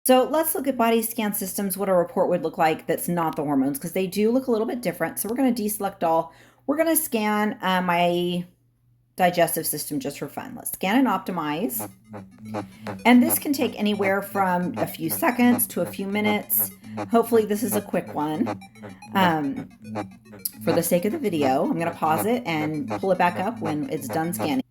So let's look at body scan systems, what a report would look like that's not the hormones, because they do look a little bit different. So we're going to deselect all. We're going to scan my digestive system just for fun. Let's scan and optimize. And this can take anywhere from a few seconds to a few minutes. Hopefully this is a quick one. For the sake of the video, I'm going to pause it and pull it back up when it's done scanning.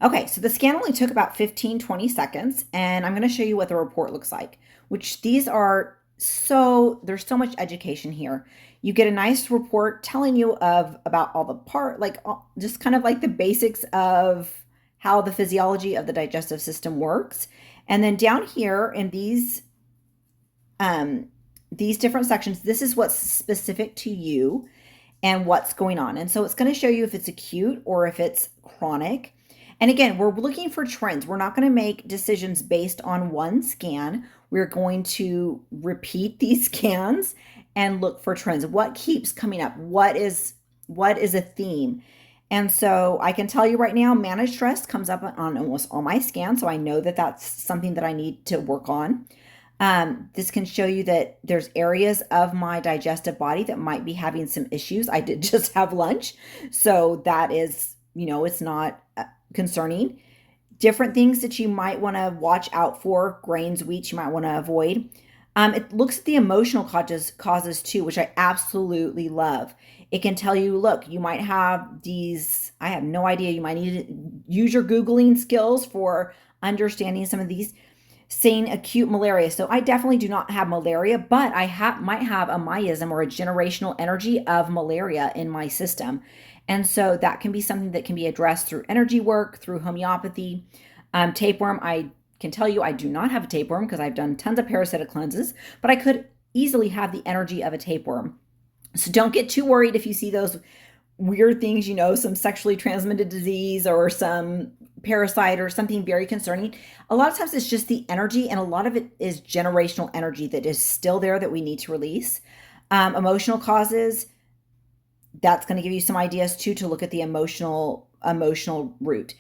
Okay, so the scan only took about 15-20 seconds, and I'm going to show you what the report looks like, which these are there's so much education here. You get a nice report telling you about all the just kind of like the basics of how the physiology of the digestive system works. And then down here in these different sections, this is what's specific to you and what's going on. And so it's going to show you if it's acute or if it's chronic. And again, we're looking for trends. We're not going to make decisions based on one scan. We're going to repeat these scans and look for trends. What keeps coming up? What is a theme? And so I can tell you right now, managed stress comes up on almost all my scans. So I know that that's something that I need to work on. This can show you that there's areas of my digestive body that might be having some issues. I did just have lunch. So that is, it's not concerning. Different things that you might want to watch out for, grains, wheat, you might want to avoid. It looks at the emotional causes too, which I absolutely love. It can tell you, look, you might have these, I have no idea, you might need to use your Googling skills for understanding some of these. Saying acute malaria. So I definitely do not have malaria, but I might have a myism or a generational energy of malaria in my system. And so that can be something that can be addressed through energy work, through homeopathy. Tapeworm, I can tell you I do not have a tapeworm because I've done tons of parasitic cleanses, but I could easily have the energy of a tapeworm. So don't get too worried if you see those weird things, some sexually transmitted disease or some parasite or something very concerning. A lot of times it's just the energy, and a lot of it is generational energy that is still there that we need to release. Emotional causes, that's going to give you some ideas too, to look at the emotional root.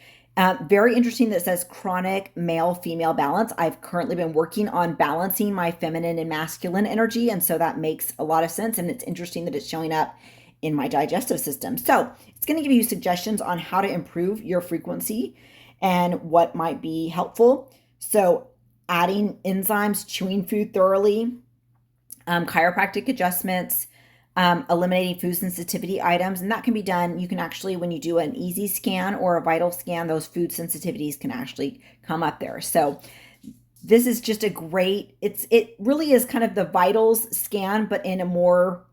Very interesting that it says chronic male-female balance. I've currently been working on balancing my feminine and masculine energy, and so that makes a lot of sense, and it's interesting that it's showing up in my digestive system. So it's going to give you suggestions on how to improve your frequency and what might be helpful. So adding enzymes, chewing food thoroughly, chiropractic adjustments, eliminating food sensitivity items. And that can be done. You can actually, when you do an easy scan or a vital scan, those food sensitivities can actually come up there. So this is just a great, it really is kind of the vitals scan, but in a more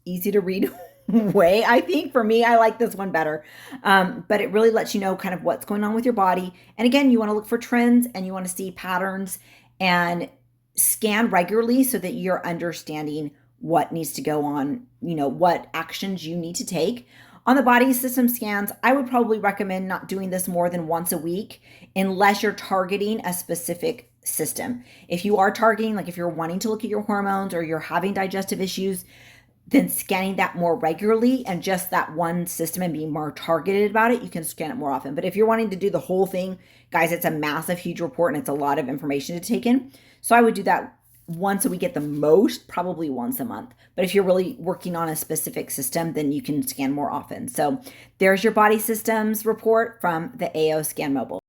easy to read way. I think for me, I like this one better. But it really lets you know kind of what's going on with your body. And again, you want to look for trends and you want to see patterns and scan regularly so that you're understanding what needs to go on, what actions you need to take. On the body system scans, I would probably recommend not doing this more than once a week unless you're targeting a specific system. If you are targeting, like if you're wanting to look at your hormones or you're having digestive issues, then scanning that more regularly and just that one system and being more targeted about it, you can scan it more often. But if you're wanting to do the whole thing, guys, it's a massive, huge report and it's a lot of information to take in. So I would do that once a week at the most, probably once a month. But if you're really working on a specific system, then you can scan more often. So there's your body systems report from the AO Scan Mobile.